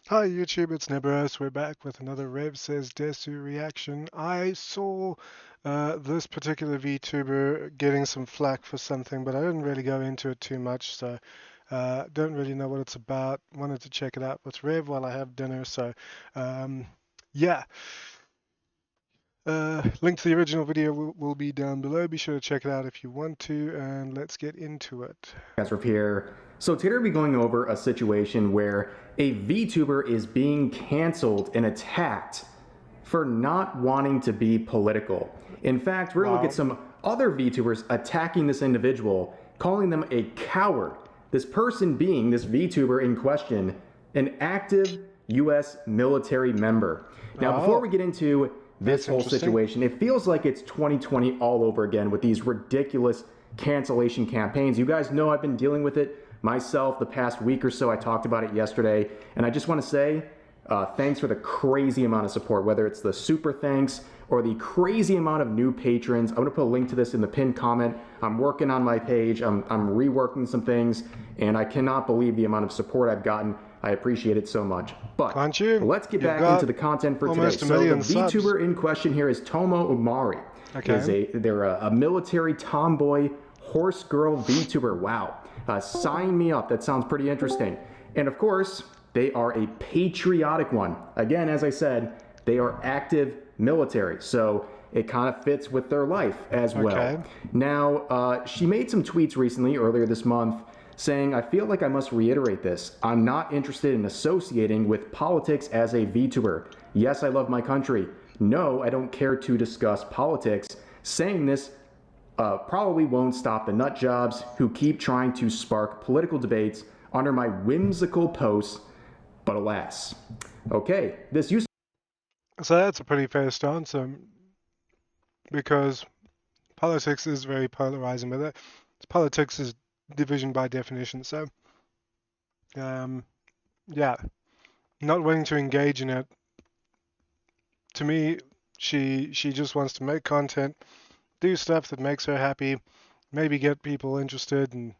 Hi YouTube, it's Neberos. We're back with another RevSaysDesu reaction. I saw this particular VTuber getting some flack for something, but I didn't really go into it too much, so don't really know what it's about. Wanted to check it out with Rev while I have dinner, so um, yeah. Link to the original video will be down below. Be sure to check it out if you want to, and let's get into it. Here. So today we'll be going over a situation where a VTuber is being canceled and attacked for not wanting to be political. In fact, we're going to look at some other VTubers attacking this individual, calling them a coward. This person being, this VTuber in question, an active US military member. Now, before we get into this whole situation, it feels like it's 2020 all over again with these ridiculous cancellation campaigns. You guys know I've been dealing with it myself the past week or so. I talked about it yesterday, and I just want to say thanks for the crazy amount of support, whether it's the super thanks or the crazy amount of new patrons. I'm going to put a link to this in the pinned comment. I'm working on my page. I'm reworking some things, and I cannot believe the amount of support I've gotten. I appreciate it so much. But let's get back into the content for today. So the VTuber in question here is Tomoe Umari. Okay. They're a military tomboy horse girl VTuber. Wow. Sign me up. That sounds pretty interesting. And of course, they are a patriotic one. Again, as I said, they are active military. So it kind of fits with their life as well. Now, she made some tweets recently, earlier this month, saying, I feel like I must reiterate this. I'm not interested in associating with politics as a VTuber. Yes, I love my country. No, I don't care to discuss politics. Saying this probably won't stop the nut jobs who keep trying to spark political debates under my whimsical posts, but alas. Okay, this used. So that's a pretty fair stance, because politics is very polarizing, but politics is division by definition. So, yeah, not wanting to engage in it. To me, she just wants to make content, do stuff that makes her happy, maybe get people interested, and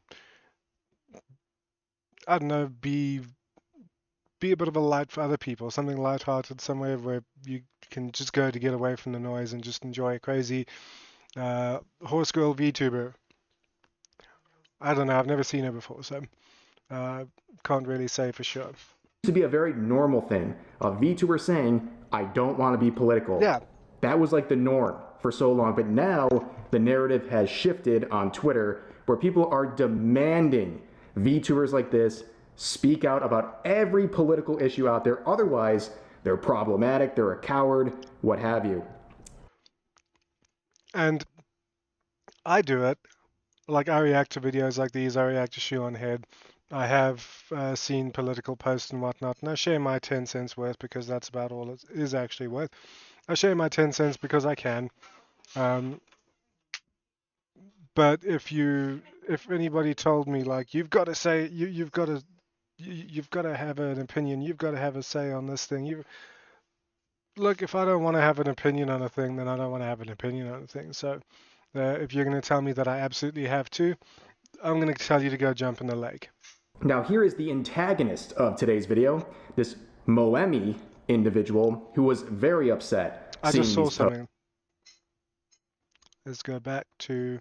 I don't know, be a bit of a light for other people, something lighthearted, somewhere where you can just go to get away from the noise and just enjoy a crazy horse girl VTuber. I don't know, I've never seen her before, so can't really say for sure. To be a very normal thing. A VTuber saying, I don't want to be political. Yeah. That was like the norm for so long, but now the narrative has shifted on Twitter where people are demanding VTubers like this speak out about every political issue out there. Otherwise, they're problematic, they're a coward, what have you. And I do it. Like, I react to videos like these, I react to Shoe on Head. I have seen political posts and whatnot, and I share my 10 cents worth because that's about all it is actually worth. I share my 10 cents because I can. But if anybody told me, like, you've got to say, you've got to have an opinion, you've got to have a say on this thing. Look, if I don't want to have an opinion on a thing, then I don't want to have an opinion on a thing. So if you're going to tell me that I absolutely have to, I'm going to tell you to go jump in the lake. Now here is the antagonist of today's video, this Moemi individual who was very upset. I just saw something. Let's go back to...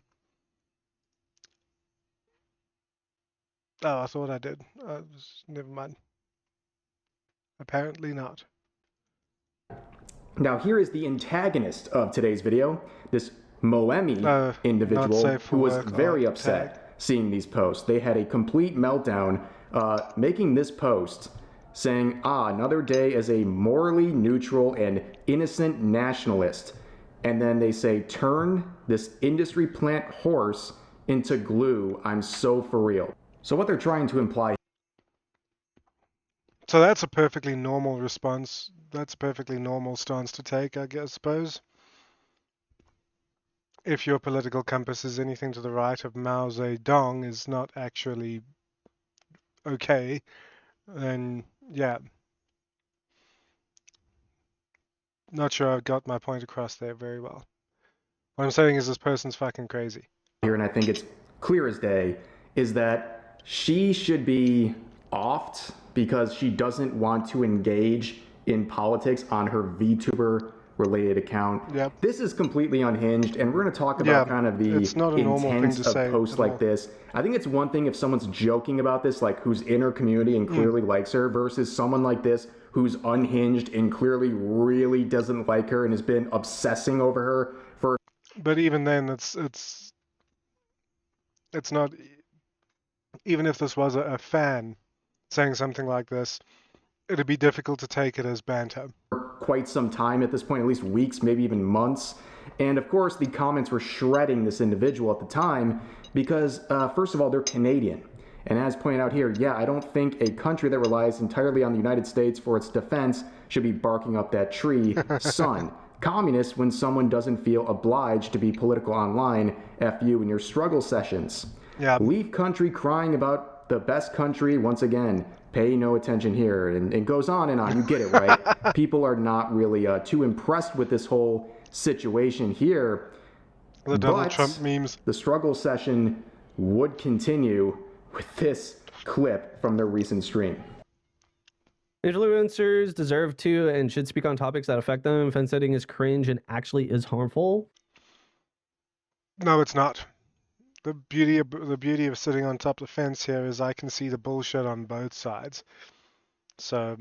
Oh, I thought I did. Never mind. Apparently not. Now here is the antagonist of today's video, this Moemi individual who was very upset seeing these posts. They had a complete meltdown making this post saying, another day as a morally neutral and innocent nationalist. And then they say, turn this industry plant horse into glue. I'm so for real. So what they're trying to imply. So that's a perfectly normal response. That's a perfectly normal stance to take, I suppose. If your political compass is anything to the right of Mao Zedong is not actually okay, then yeah. Not sure I've got my point across there very well. What I'm saying is this person's fucking crazy. Here, and I think it's clear as day, is that she should be offed because she doesn't want to engage in politics on her VTuber related account. Yep. This is completely unhinged, and we're going to talk Yeah, about kind of the it's not a normal thing intent to of say posts at all. like this. I think it's one thing if someone's joking about this, like who's in her community and clearly likes her, versus someone like this who's unhinged and clearly really doesn't like her and has been obsessing over her for. But even then, it's not. Even if this was a fan saying something like this, it'd be difficult to take it as banter. Quite some time at this point, at least weeks, maybe even months. And of course, the comments were shredding this individual at the time because, first of all, they're Canadian. And as pointed out here, yeah, I don't think a country that relies entirely on the United States for its defense should be barking up that tree, son. Communist when someone doesn't feel obliged to be political online, F you in your struggle sessions. Yeah. Leave country crying about the best country once again. Pay no attention here, and it goes on and on. You get it, right? People are not really too impressed with this whole situation here. The Donald Trump memes. The struggle session would continue with this clip from their recent stream. Influencers deserve to and should speak on topics that affect them. Fence setting is cringe and actually is harmful. No, it's not. The beauty of sitting on top of the fence here is I can see the bullshit on both sides. So,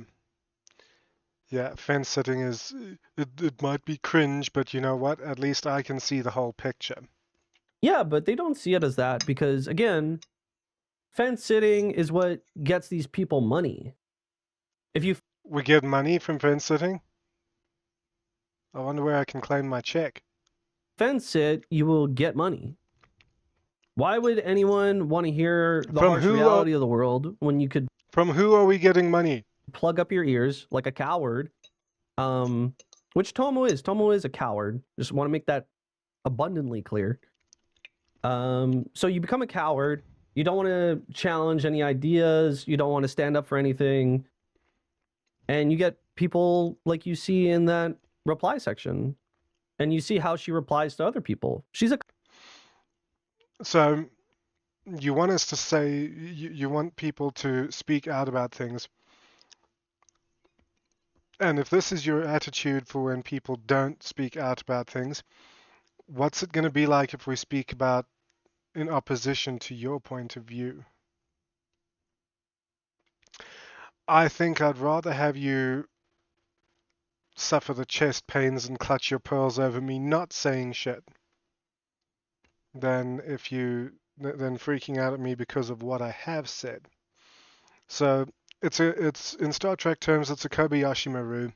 yeah, fence sitting is it might be cringe, but you know what? At least I can see the whole picture. Yeah, but they don't see it as that because again, fence sitting is what gets these people money. We get money from fence sitting? I wonder where I can claim my check. Fence sit, you will get money. Why would anyone want to hear the harsh reality of the world when you could... From who are we getting money? Plug up your ears like a coward. Which Tomoe is. Tomoe is a coward. Just want to make that abundantly clear. So you become a coward. You don't want to challenge any ideas. You don't want to stand up for anything. And you get people like you see in that reply section. And you see how she replies to other people. She's a... So you want us to say, you want people to speak out about things. And if this is your attitude for when people don't speak out about things, what's it going to be like if we speak about in opposition to your point of view? I think I'd rather have you suffer the chest pains and clutch your pearls over me not saying shit than freaking out at me because of what I have said. So it's in Star Trek terms, it's a Kobayashi Maru.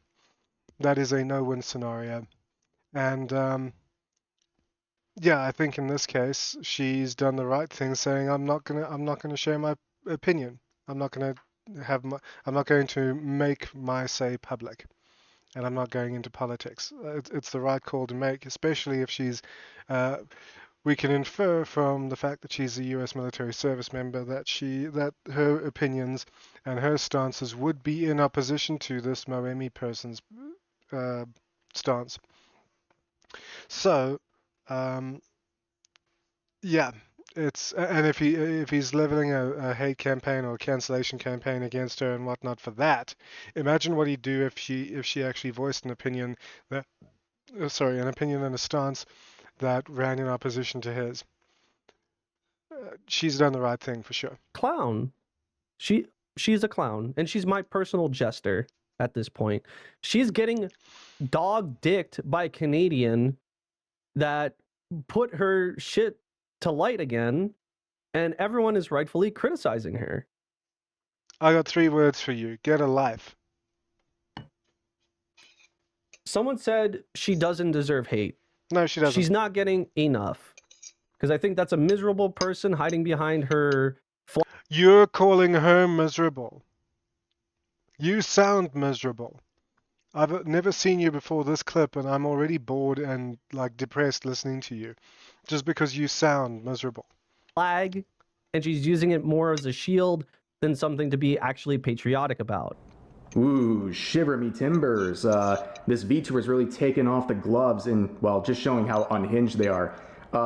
That is a no-win scenario. And yeah, I think in this case she's done the right thing, saying I'm not gonna share my opinion. I'm not going to make my say public, and I'm not going into politics. It's the right call to make, especially if she's. We can infer from the fact that she's a U.S. military service member that her opinions and her stances would be in opposition to this Moemi person's stance. So, yeah. And if he's leveling a hate campaign or a cancellation campaign against her and whatnot for that, imagine what he'd do if she actually voiced an opinion an opinion and a stance that ran in opposition to his. She's done the right thing for sure. Clown. She's a clown, and she's my personal jester at this point. She's getting dog-dicked by a Canadian that put her shit to light again, and everyone is rightfully criticizing her. I got 3 words for you. Get a life. Someone said she doesn't deserve hate. No, she doesn't. She's not getting enough. Because I think that's a miserable person hiding behind her... You're calling her miserable. You sound miserable. I've never seen you before this clip, and I'm already bored and depressed listening to you. Just because you sound miserable. Flag, and she's using it more as a shield than something to be actually patriotic about. Ooh, shiver me timbers. This VTuber's really taken off the gloves and, well, just showing how unhinged they are.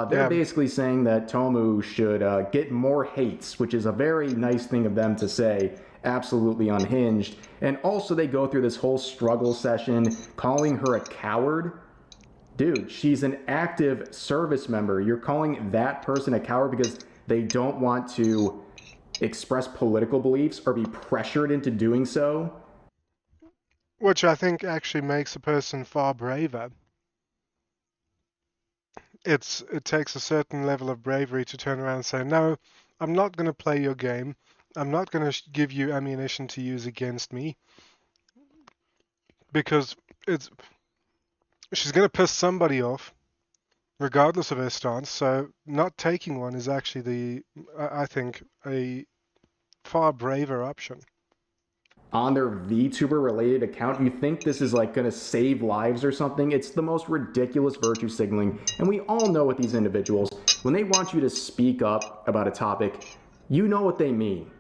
They're basically saying that Tomoe should get more hates, which is a very nice thing of them to say. absolutely unhinged. And also they go through this whole struggle session calling her a coward. Dude, she's an active service member. You're calling that person a coward because they don't want to express political beliefs or be pressured into doing so? Which I think actually makes a person far braver. It takes a certain level of bravery to turn around and say, no, I'm not going to play your game. I'm not going to give you ammunition to use against me, because she's going to piss somebody off regardless of her stance. So not taking one is actually I think, a far braver option. On their VTuber related account, you think this is like going to save lives or something? It's the most ridiculous virtue signaling. And we all know with these individuals, when they want you to speak up about a topic, you know what they mean.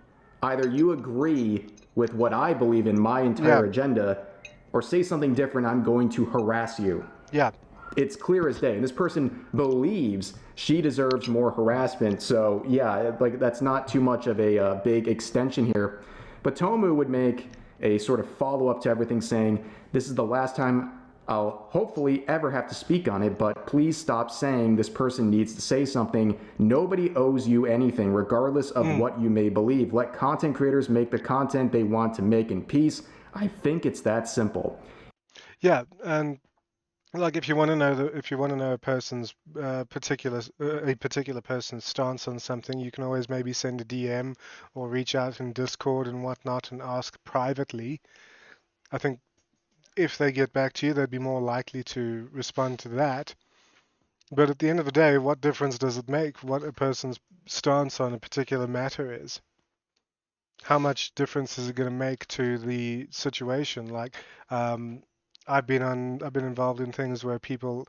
Either you agree with what I believe in my entire agenda, or say something different, I'm going to harass you. Yeah. It's clear as day. And this person believes she deserves more harassment. So yeah, like that's not too much of a big extension here. But Tomoe would make a sort of follow-up to everything saying, this is the last time I'll hopefully ever have to speak on it, but please stop saying this person needs to say something. Nobody owes you anything, regardless of what you may believe. Let content creators make the content they want to make in peace. I think it's that simple. Yeah, and like if you want to know a person's a particular person's stance on something, you can always maybe send a DM or reach out in Discord and whatnot and ask privately. I think if they get back to you, they'd be more likely to respond to that. But at the end of the day, what difference does it make what a person's stance on a particular matter is? How much difference is it going to make to the situation? Like, I've been involved in things where people,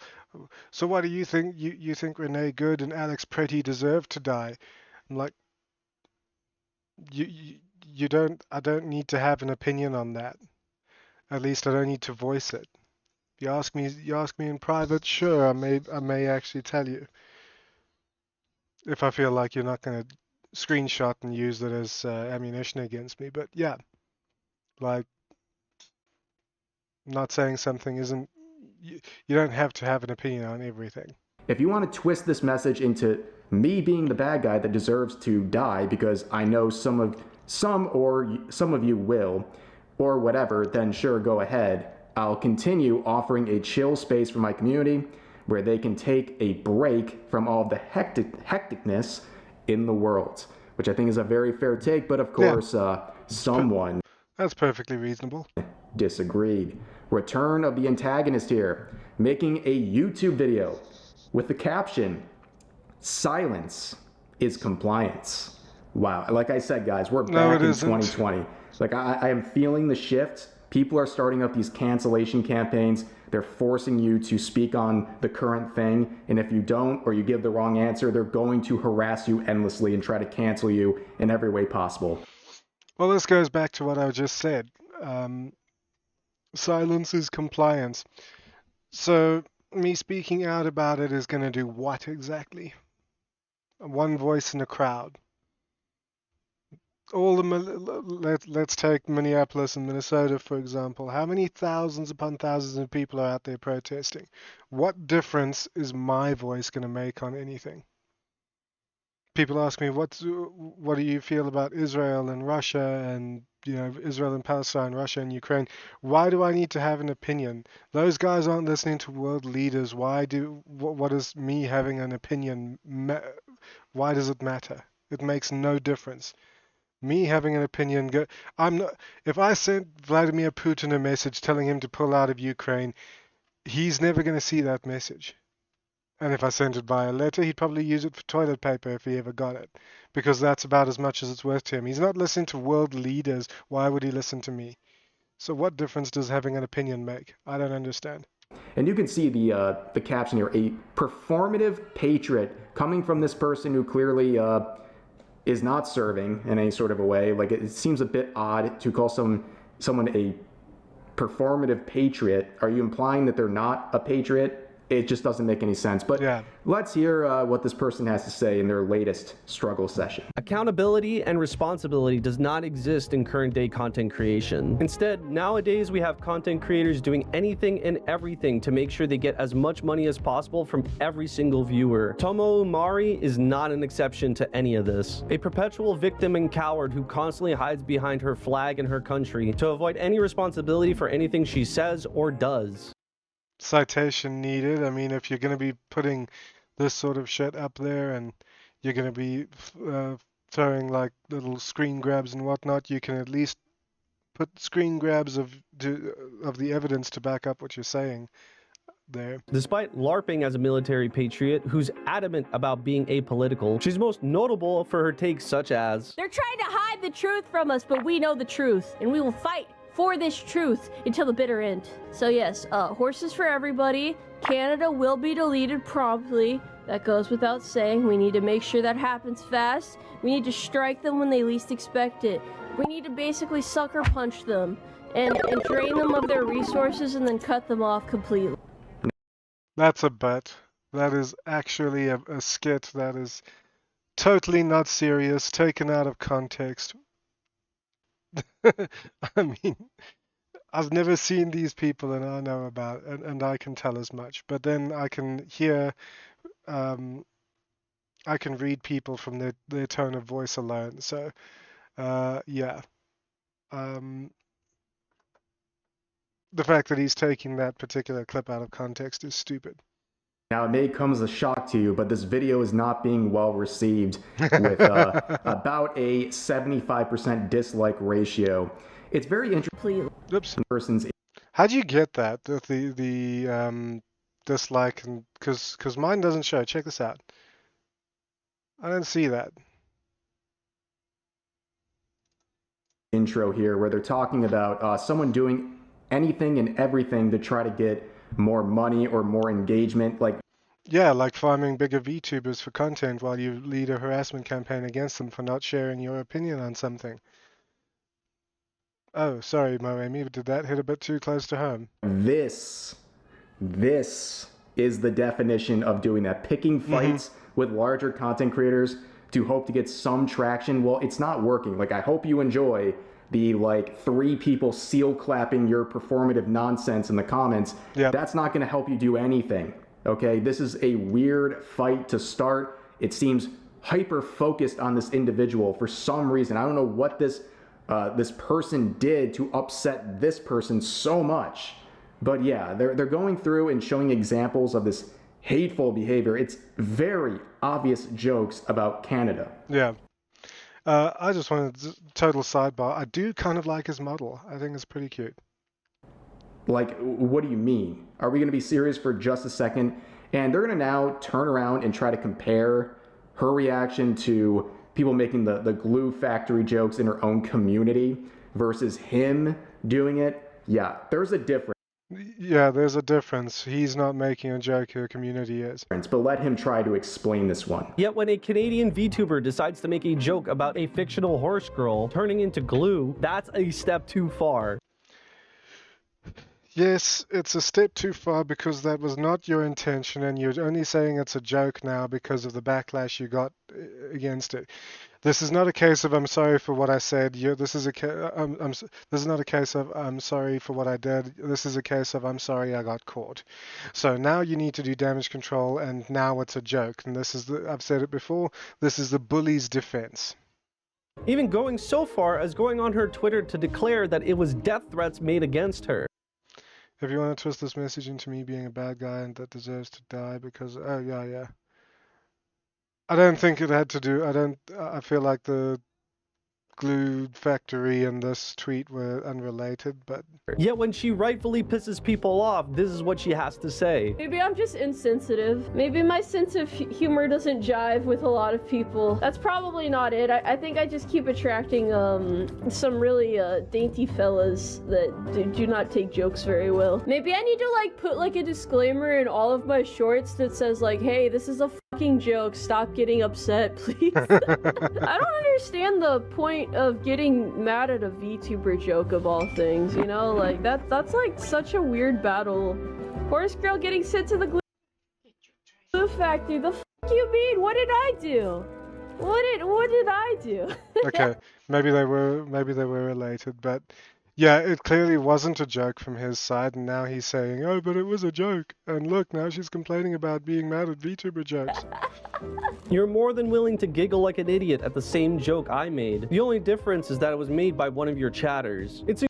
so what do you think? You think Renee Good and Alex Pretty deserve to die? I'm like, you don't. I don't need to have an opinion on that. At least I don't need to voice it. You ask me in private, sure, I may actually tell you if I feel like you're not going to screenshot and use it as ammunition against me. But yeah, like, not saying something isn't, you don't have to have an opinion on everything. If you want to twist this message into me being the bad guy that deserves to die because I know some of you will, or whatever, then sure, go ahead. I'll continue offering a chill space for my community where they can take a break from all the hecticness in the world, which I think is a very fair take, but of course, someone That's perfectly reasonable. disagreed. Return of the antagonist here, making a YouTube video with the caption, "Silence is compliance." Wow. Like I said, guys, we're back in 2020. Like I am feeling the shift. People are starting up these cancellation campaigns. They're forcing you to speak on the current thing. And if you don't, or you give the wrong answer, they're going to harass you endlessly and try to cancel you in every way possible. Well, this goes back to what I just said. Silence is compliance. So me speaking out about it is going to do what exactly? One voice in a crowd. Let's take Minneapolis and Minnesota, for example. How many thousands upon thousands of people are out there protesting? What difference is my voice going to make on anything? People ask me, what do you feel about Israel and Russia and, Israel and Palestine, Russia and Ukraine? Why do I need to have an opinion? Those guys aren't listening to world leaders. What is me having an opinion? Why does it matter? It makes no difference. Me having an opinion, if I sent Vladimir Putin a message telling him to pull out of Ukraine, he's never going to see that message. And if I sent it by a letter, he'd probably use it for toilet paper if he ever got it, because that's about as much as it's worth to him. He's not listening to world leaders. Why would he listen to me? So what difference does having an opinion make? I don't understand. And you can see the caption here, a performative patriot, coming from this person who clearly is not serving in any sort of a way. Like, it seems a bit odd to call someone a performative patriot. Are you implying that they're not a patriot? it just doesn't make any sense. But Yeah. let's hear what this person has to say in their latest struggle session. Accountability and responsibility does not exist in current day content creation. Instead, nowadays we have content creators doing anything and everything to make sure they get as much money as possible from every single viewer. Tomoe Umari is not an exception to any of this. A perpetual victim and coward who constantly hides behind her flag and her country to avoid any responsibility for anything she says or does. Citation needed. I mean, if you're going to be putting this sort of shit up there and you're going to be throwing like little screen grabs and whatnot, you can at least put screen grabs of the evidence to back up what you're saying there. Despite LARPing as a military patriot who's adamant about being apolitical, she's most notable for her takes such as, "They're trying to hide the truth from us, but we know the truth, and we will fight for this truth until the bitter end." So yes, horses for everybody. Canada will be deleted promptly. That goes without saying. We need to make sure that happens fast. We need to strike them when they least expect it. We need to basically sucker punch them and drain them of their resources and then cut them off completely. That's a bet. That is actually a skit that is totally not serious, taken out of context. I mean, I've never seen these people, and I know about it, and I can tell as much. But then I can hear, I can read people from their tone of voice alone. So, yeah. The fact that he's taking that particular clip out of context is stupid. Now, it may come as a shock to you, but this video is not being well received with about a 75% dislike ratio. It's very interesting. Oops. Person's. How do you get that? The dislike, and because mine doesn't show. Check this out. I don't see that. Intro here where they're talking about someone doing anything and everything to try to get more money or more engagement. Like, yeah, like farming bigger VTubers for content while you lead a harassment campaign against them for not sharing your opinion on something. Oh, sorry, Moemi, did that hit a bit too close to home? This is the definition of doing that. Picking fights with larger content creators to hope to get some traction. Well, it's not working. Like, I hope you enjoy the, like, 3 people seal clapping your performative nonsense in the comments. Yep. That's not going to help you do anything. Okay, this is a weird fight to start. It seems hyper focused on this individual for some reason. I don't know what this person did to upset this person so much. But yeah, they're going through and showing examples of this hateful behavior. It's very obvious jokes about Canada. Yeah. I just wanted to, total sidebar. I do kind of like his model. I think it's pretty cute. Like, what do you mean? Are we going to be serious for just a second? And they're going to now turn around and try to compare her reaction to people making the glue factory jokes in her own community versus him doing it. Yeah, there's a difference. Yeah, there's a difference. He's not making a joke, her community is. But let him try to explain this one. Yet when a Canadian VTuber decides to make a joke about a fictional horse girl turning into glue, that's a step too far. Yes, it's a step too far because that was not your intention, and you're only saying it's a joke now because of the backlash you got against it. This is not a case of I'm sorry for what I said. This is not a case of I'm sorry for what I did. This is a case of I'm sorry I got caught. So now you need to do damage control, and now it's a joke. And this is I've said it before. This is the bully's defense. Even going so far as going on her Twitter to declare that it was death threats made against her. If you want to twist this message into me being a bad guy and that deserves to die because, oh yeah. I don't think it had to do, I feel like the glue factory and this tweet were unrelated, but... Yet when she rightfully pisses people off, this is what she has to say. Maybe I'm just insensitive. Maybe my sense of humor doesn't jive with a lot of people. That's probably not it. I think I just keep attracting some really dainty fellas that do not take jokes very well. Maybe I need to like put like a disclaimer in all of my shorts that says like, hey, this is a fucking joke. Stop getting upset, please. I don't understand the point of getting mad at a VTuber joke of all things, you know? Like, that's like such a weird battle. Horse girl getting sent to the glue factory. The fuck you mean? What did I do? What did I do? Okay, maybe they were related, but yeah, it clearly wasn't a joke from his side, and now he's saying, "Oh, but it was a joke." And look, now she's complaining about being mad at VTuber jokes. You're more than willing to giggle like an idiot at the same joke I made. The only difference is that it was made by one of your chatters. It's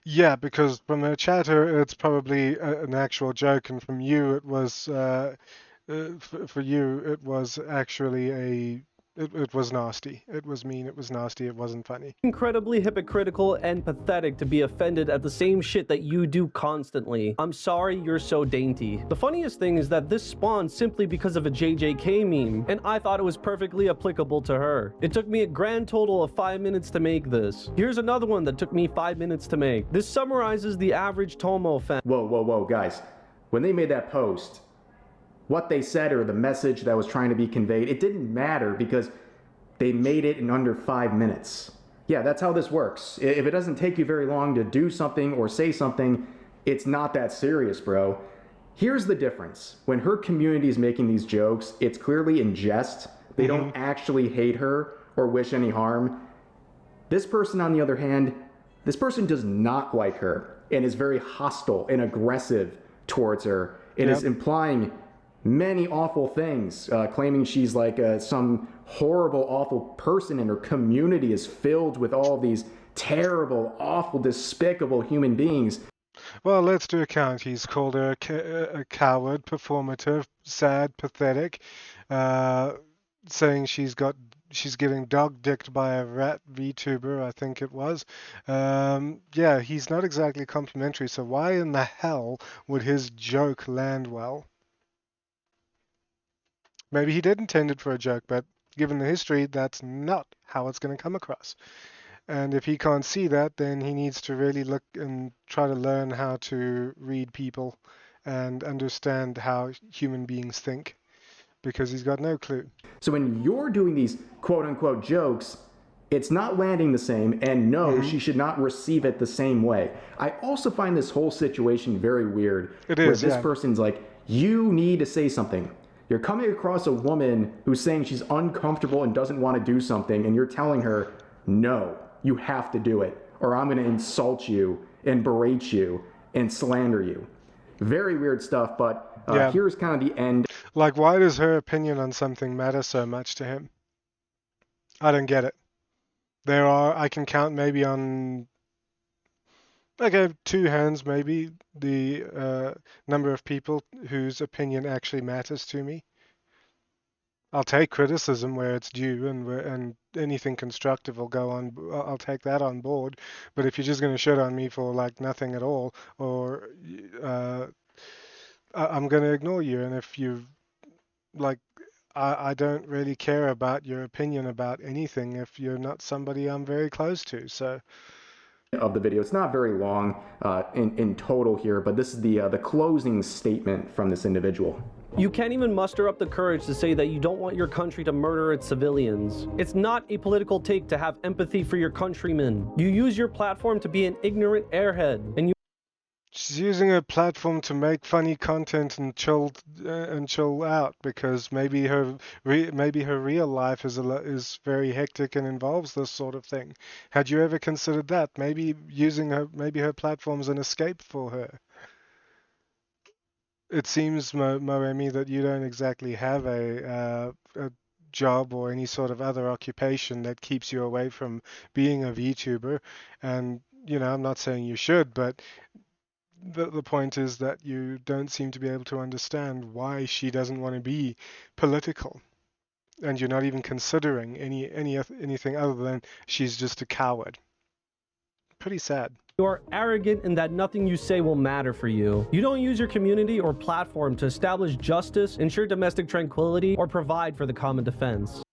Yeah, because from a chatter, it's probably an actual joke, and from you, it was for you, it was actually it was nasty. It was mean. It was nasty. It wasn't funny. incredibly hypocritical and pathetic to be offended at the same shit that you do constantly. I'm sorry you're so dainty. The funniest thing is that this spawned simply because of a JJK meme, and I thought it was perfectly applicable to her. It took me a grand total of 5 minutes to make this. Here's another one that took me 5 minutes to make. This summarizes the average Tomoe fan. Whoa, guys. When they made that post, what they said or the message that was trying to be conveyed, it didn't matter because they made it in under 5 minutes. Yeah, that's how this works. If it doesn't take you very long to do something or say something, it's not that serious, bro. Here's the difference. When her community is making these jokes, it's clearly in jest. They don't actually hate her or wish any harm. This person, on the other hand, this person does not like her and is very hostile and aggressive towards her. It is implying many awful things, claiming she's like some horrible, awful person, and her community is filled with all these terrible, awful, despicable human beings. Well, let's do a count. He's called her a coward, performative, sad, pathetic, saying she's getting dog-dicked by a rat VTuber, I think it was. Yeah, he's not exactly complimentary, so why in the hell would his joke land well? Maybe he did intend it for a joke, but given the history, that's not how it's going to come across. And if he can't see that, then he needs to really look and try to learn how to read people and understand how human beings think, because he's got no clue. So when you're doing these quote-unquote jokes, it's not landing the same, and no, she should not receive it the same way. I also find this whole situation very weird. It where is, this yeah. person's like, you need to say something. You're coming across a woman who's saying she's uncomfortable and doesn't want to do something, and you're telling her, no, you have to do it, or I'm going to insult you and berate you and slander you. Very weird stuff, but here's kind of the end. Like, why does her opinion on something matter so much to him? I don't get it. I can count maybe on, okay, 2 hands maybe, the number of people whose opinion actually matters to me. I'll take criticism where it's due, and anything constructive will go on. I'll take that on board. But if you're just going to shit on me for like nothing at all, or I'm going to ignore you. And if you like, I don't really care about your opinion about anything if you're not somebody I'm very close to. So. Of the video. It's not very long in total here, but this is the closing statement from this individual. You can't even muster up the courage to say that you don't want your country to murder its civilians. It's not a political take to have empathy for your countrymen. You use your platform to be an ignorant airhead, and you She's using her platform to make funny content and chill out, because maybe her real life is very hectic and involves this sort of thing. Had you ever considered that? Maybe her platform's an escape for her. It seems, Moemi, that you don't exactly have a job or any sort of other occupation that keeps you away from being a VTuber. And I'm not saying you should, but the point is that you don't seem to be able to understand why she doesn't want to be political, and you're not even considering anything other than she's just a coward. Pretty sad. You are arrogant in that nothing you say will matter for you. You don't use your community or platform to establish justice, ensure domestic tranquility, or provide for the common defense.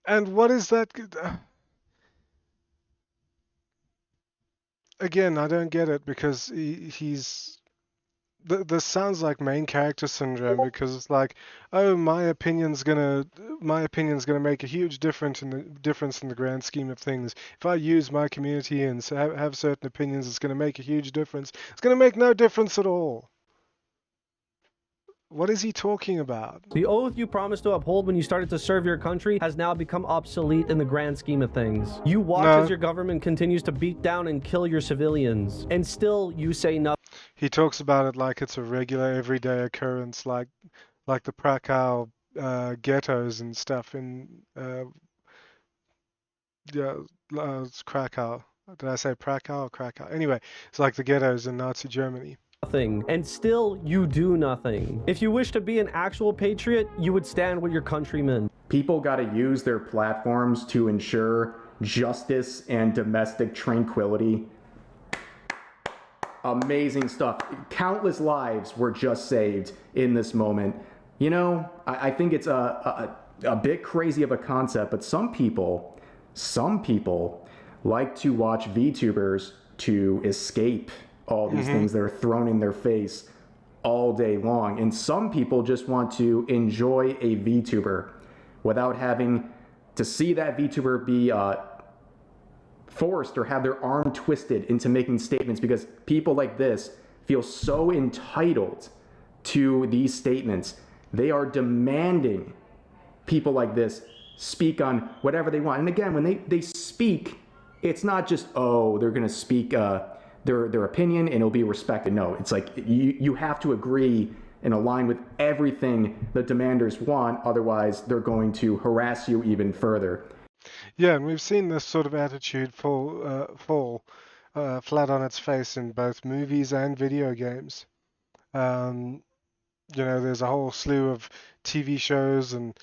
And what is that? Again, I don't get it, because he's. This sounds like main character syndrome, because it's like, oh, my opinion's gonna make a huge difference in the grand scheme of things. If I use my community and have certain opinions, it's gonna make a huge difference. It's gonna make no difference at all. What is he talking about? The oath you promised to uphold when you started to serve your country has now become obsolete in the grand scheme of things. You watch No. as your government continues to beat down and kill your civilians, and still you say nothing. He talks about it like it's a regular, everyday occurrence, like the Krakow ghettos and stuff in it's Krakow. Did I say Krakow or Krakow? Anyway, it's like the ghettos in Nazi Germany. And still you do nothing. If you wish to be an actual patriot, you would stand with your countrymen. People got to use their platforms to ensure justice and domestic tranquility. Amazing stuff. Countless lives were just saved in this moment. You know, I think it's a bit crazy of a concept, but some people like to watch VTubers to escape all these things that are thrown in their face all day long. And some people just want to enjoy a VTuber without having to see that VTuber be forced or have their arm twisted into making statements, because people like this feel so entitled to these statements. They are demanding people like this speak on whatever they want. And again, when they speak, it's not just, oh, they're going to speak their opinion and it'll be respected. No, it's like you have to agree and align with everything the demanders want. Otherwise, they're going to harass you even further. Yeah, and we've seen this sort of attitude fall flat on its face in both movies and video games. You know, there's a whole slew of TV shows and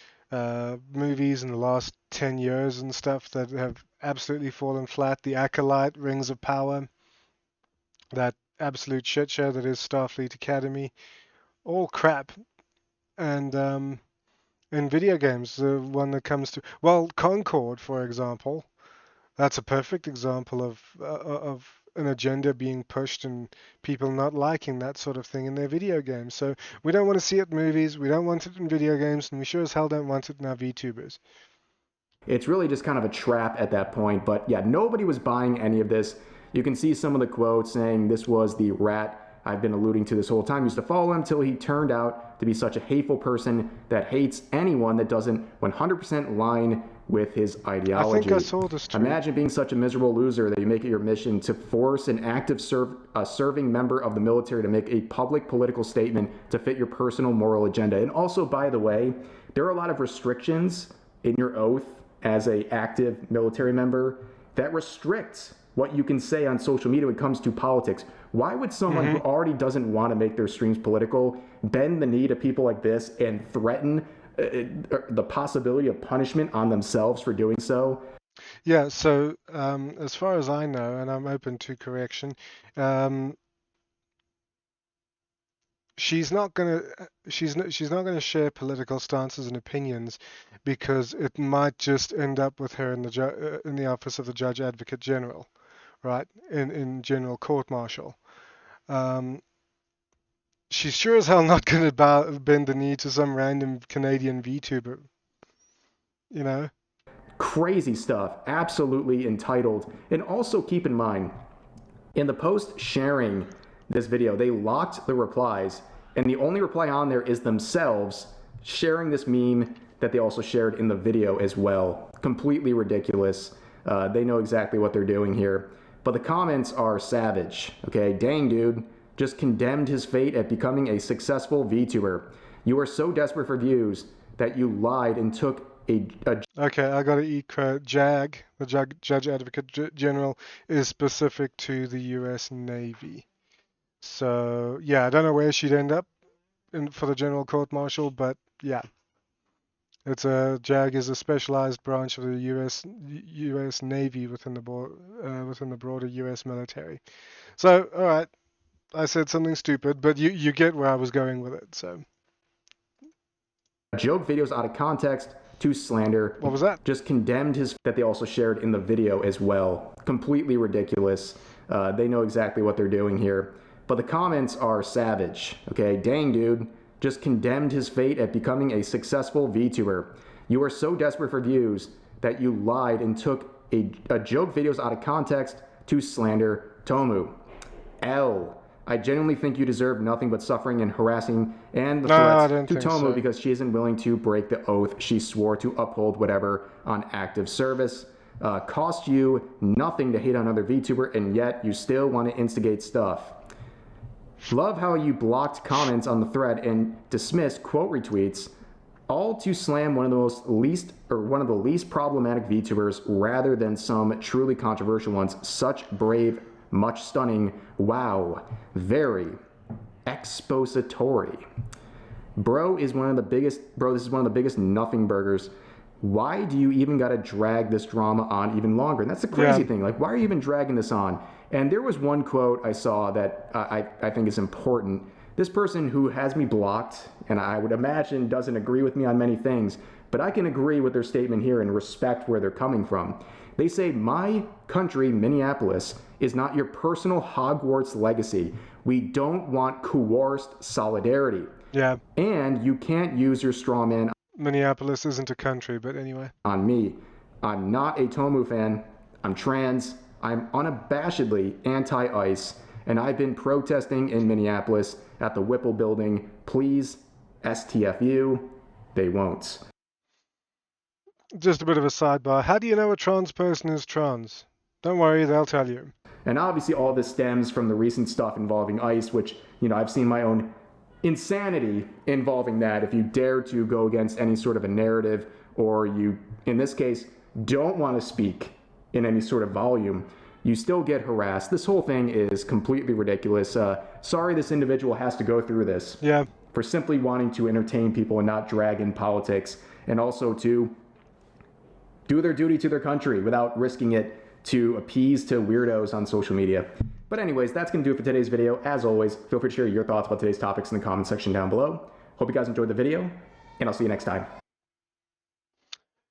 movies in the last 10 years and stuff that have absolutely fallen flat. The Acolyte, Rings of Power, that absolute shit show that is Starfleet Academy, all crap. And in video games, the one that comes to, well, Concord, for example, that's a perfect example of an agenda being pushed and people not liking that sort of thing in their video games. So we don't want to see it in movies, we don't want it in video games, and we sure as hell don't want it in our VTubers. It's really just kind of a trap at that point. But yeah, nobody was buying any of this. You can see some of the quotes saying this was the rat I've been alluding to this whole time. Used to follow him till he turned out to be such a hateful person that hates anyone that doesn't 100% line with his ideology. I think I saw this too. Imagine being such a miserable loser that you make it your mission to force an active serving member of the military to make a public political statement to fit your personal moral agenda. And also, by the way, there are a lot of restrictions in your oath as an active military member that restricts what you can say on social media when it comes to politics. Why would someone who already doesn't want to make their streams political bend the knee to people like this and threaten the possibility of punishment on themselves for doing so? Yeah, so as far as I know, and I'm open to correction, she's not gonna share political stances and opinions because it might just end up with her in the office of the Judge Advocate General, right? In general court martial. She's sure as hell not gonna bend the knee to some random Canadian VTuber, you know? Crazy stuff, absolutely entitled. And also keep in mind, in the post sharing this video, they locked the replies, and the only reply on there is themselves sharing this meme that they also shared in the video as well. Completely ridiculous. They know exactly what they're doing here. But the comments are savage. Okay, dang dude, just condemned his fate at becoming a successful VTuber. You are so desperate for views that you lied and took a Okay, I gotta eat credit. JAG, the Judge Advocate General, is specific to the U.S. Navy. So yeah, I don't know where she'd end up for the General Court Martial, but yeah, it's a JAG is a specialized branch of the U.S. Navy within the broader U.S. military. So all right, I said something stupid, but you get where I was going with it. So joke videos out of context to slander. What was that? Just condemned his that they also shared in the video as well. Completely ridiculous. They know exactly what they're doing here. But the comments are savage. Okay, dang dude, just condemned his fate at becoming a successful VTuber. You are so desperate for views that you lied and took a joke videos out of context to slander Tomoe. I genuinely think you deserve nothing but suffering and harassing and the No, I threats don't to think Tomoe so. because she isn't willing to break the oath she swore to uphold whatever on active service. Cost you nothing to hate on other VTuber, and yet you still want to instigate stuff. Love how you blocked comments on the thread and dismissed quote retweets, all to slam one of the least problematic VTubers rather than some truly controversial ones. Such brave, much stunning, wow, very expository. Bro, this is one of the biggest nothing burgers. Why do you even gotta drag this drama on even longer? And that's the crazy thing. Like, why are you even dragging this on? And there was one quote I saw that I think is important. This person who has me blocked, and I would imagine doesn't agree with me on many things, but I can agree with their statement here and respect where they're coming from. They say, my country, Minneapolis, is not your personal Hogwarts legacy. We don't want coerced solidarity. Yeah. And you can't use your straw man Minneapolis isn't a country, but anyway. on me. I'm not a Tomoe fan. I'm trans. I'm unabashedly anti-ICE, and I've been protesting in Minneapolis at the Whipple building. Please, STFU, they won't. Just a bit of a sidebar. How do you know a trans person is trans? Don't worry, they'll tell you. And obviously all this stems from the recent stuff involving ICE, which, I've seen my own insanity involving that. If you dare to go against any sort of a narrative, or you, in this case, don't want to speak in any sort of volume, you still get harassed. This whole thing is completely ridiculous. Sorry this individual has to go through this. Yeah. For simply wanting to entertain people and not drag in politics, and also to do their duty to their country without risking it to appease to weirdos on social media. But anyways, that's going to do it for today's video. As always, feel free to share your thoughts about today's topics in the comment section down below. Hope you guys enjoyed the video, and I'll see you next time.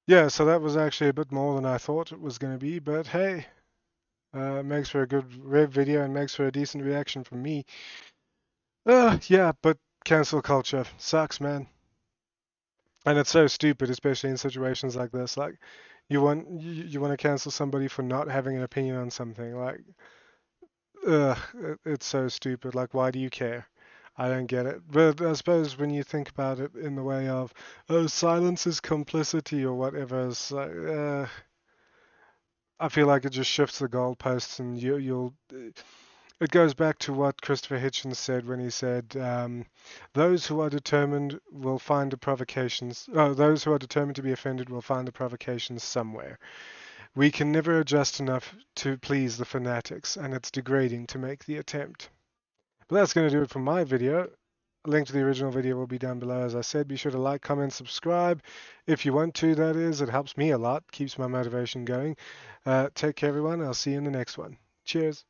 Yeah, so that was actually a bit more than I thought it was going to be, but hey, makes for a good Rev video and makes for a decent reaction from me. Yeah, but cancel culture sucks, man. And it's so stupid, especially in situations like this. Like, you want to cancel somebody for not having an opinion on something. Like, it's so stupid. Like, why do you care? I don't get it. But I suppose when you think about it in the way of, oh, silence is complicity or whatever, it's like, I feel like it just shifts the goalposts, and you'll. It goes back to what Christopher Hitchens said when he said, "Those who are determined will find the provocations. Those who are determined to be offended will find the provocations somewhere. We can never adjust enough to please the fanatics, and it's degrading to make the attempt." But that's going to do it for my video. A link to the original video will be down below. As I said, be sure to like, comment, subscribe if you want to. That is, it helps me a lot, keeps my motivation going. Take care, everyone. I'll see you in the next one. Cheers.